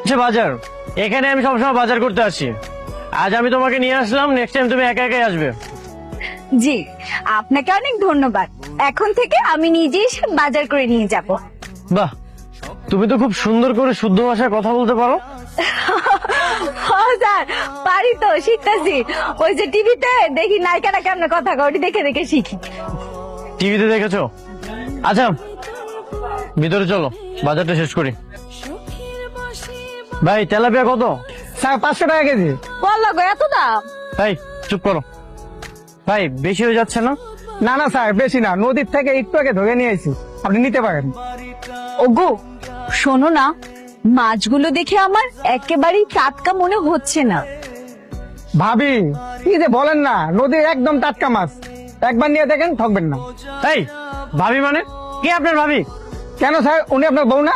আচ্ছা বাজার, এখানে আমি সবসময় বাজার করতে আসি। আজ আমি তোমাকে নিয়ে আসলাম, নেক্সট টাইম তুমি একা একাই আসবে। জি, আপনাকে অনেক ধন্যবাদ। এখন থেকে আমি নিজেই সব বাজার করে নিয়ে যাব। বাহ, তুমি তো খুব সুন্দর করে শুদ্ধ ভাষায় কথা বলতে পারো। স্যার, পারি তো, শিখতেছি। ওই যে টিভিতে দেখি নায়িকারা কেমন কথা কয়, ওটি দেখে দেখে শিখি। টিভিতে দেখেছো? আচ্ছা ভিতরে চলো, বাজারটা শেষ করি। ভাই তেলাপিয়া কত? স্যার 500 টাকা কেজি। বললো গো এত দাম? ভাই চুপ করো, ভাই বেশি হয়ে যাচ্ছে না? না না স্যার, বেশি না, নদীর থেকে একটু আগে ধরে নিয়ে এসেছি, আপনি নিতে পারেন। ওগো শোনো না, মাছগুলো দেখে আমার একেবারেই টাটকা মনে হচ্ছে না। ভাবি কি যে বলেন না, নদীর একদম টাটকা মাছ, একবার নিয়ে দেখেন, ঠকবেন না। এই ভাবি মানে কে আপনার ভাবি? কেন স্যার, উনি আপনার বউ না?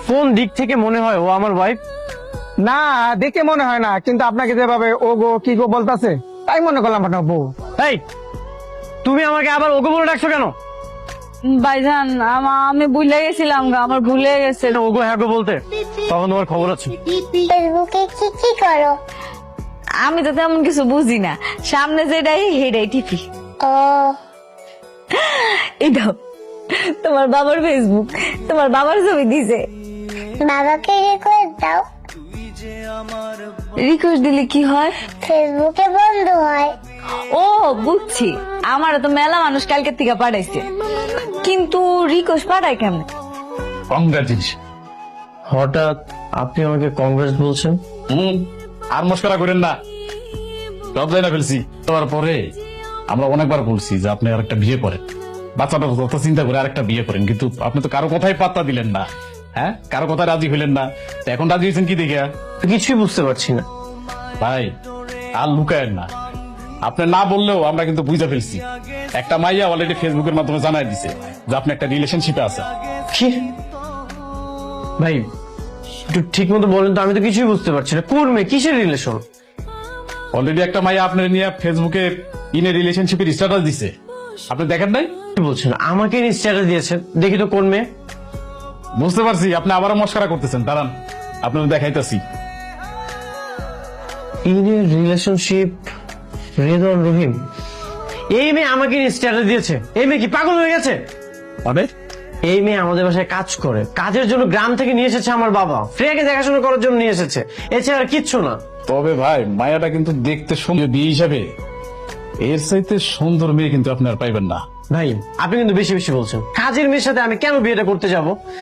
কোন দিক থেকে মনে হয় ও আমার ওয়াইফ? না, দেখে মনে হয় না, কিন্তু আপনাকে যেভাবে ও গো কি গো বলতাছে, তাই মনে করলাম আপনার বউ। এই তুমি আমাকে আবার ওকে বলে ডাকছো কেন? ভাইজান আমি ভুলে গেছিলাম গো, আমার ভুলে গেছে। ওগো হ্যাঁ গো বলতে, তখন তোমার খবর আছে। ফেসবুকে কি করো? আমি তো তেমন কিছু বুঝি না, সামনে যেটাই হেডাই টিপি। ও এই দাও তোমার বাবার ফেসবুক, তোমার বাবার ছবি দিছে। বাবাকে রিকোয়েস্ট দাও, রিকোয়েস্ট দিলে কি হয়? ফেসবুকে বন্ধু হয়। ও বুঝছি, আমার তো মেলা মানুষ কালকে থেকে পাঠাইছে, কিন্তু রিকোয়েস্ট পাঠায় কেমন? কংগ্রাচুলেশন। হঠাৎ আপনি আমাকে কংগ্রেস বলছেন? আর মস্করা করেন না, সব জায়গা ফেলছি। তোমার পরে আমরা অনেকবার বলছি যে আপনি আর একটা বিয়ে করেন, বাচ্চাটা কথা চিন্তা করে আরেকটা বিয়ে করেন, কিন্তু আপনি তো কারো কথাই পাত্তা দিলেন না। হ্যাঁ, কারো কথা রাজি হইলেন না, তো এখন রাজি হয়েছেন কি দেখে? কিছুই বুঝতে পারছি না। ভাই আর লুকায়েন না, আপনি না বললেও আমরা কিন্তু বুঝে ফেলছি। একটা মাইয়া অলরেডি ফেসবুকের মাধ্যমে জানাই দিছে যে আপনি একটা রিলেশনশিপে আছেন। কি ভাই, একটু ঠিক মতো বলেন তো, আমি তো কিছুই বুঝতে পারছি না। কোন মেয়ে, কিসের রিলেশন? অলরেডি একটা মাইয়া আপনার নিয়ে ফেসবুকে ইনে রিলেশনশিপের স্ট্যাটাস দিছে, আপনি দেখেন নাই? কি বলছেন? আমাকে স্ট্যাটাস দিয়েছেন, দেখি তো কোন মেয়ে। বুঝতে পারছি আপনি আবারও মস্করা করতেছেন, দাঁড়ান আপনার দেখাইতেছি। ইনের রিলেশনশিপ, রেদন রহিম, এই মেয়ে আমাকে স্ট্যাটাস দিয়েছে। এই মেয়ে কি পাগল হয়ে গেছে? আরে এই মেয়ে আমাদের বাসায় কাজ করে, কাজের জন্য গ্রাম থেকে নিয়ে এসেছে আমার বাবা, ফ্রিয়াকে দেখাশোনা করার জন্য নিয়ে এসেছে, এছাড়া আর কিচ্ছু না। তবে ভাই মায়াটা কিন্তু দেখতে সুন্দর, বিয়ে হিসাবে এর চাইতে সুন্দর মেয়ে কিন্তু আপনি আর পাইবেন না। ভাই আপনি কিন্তু বেশি বেশি বলছেন। কাজের মেয়ের সাথে আমি কেন বিয়েটা করতে যাব?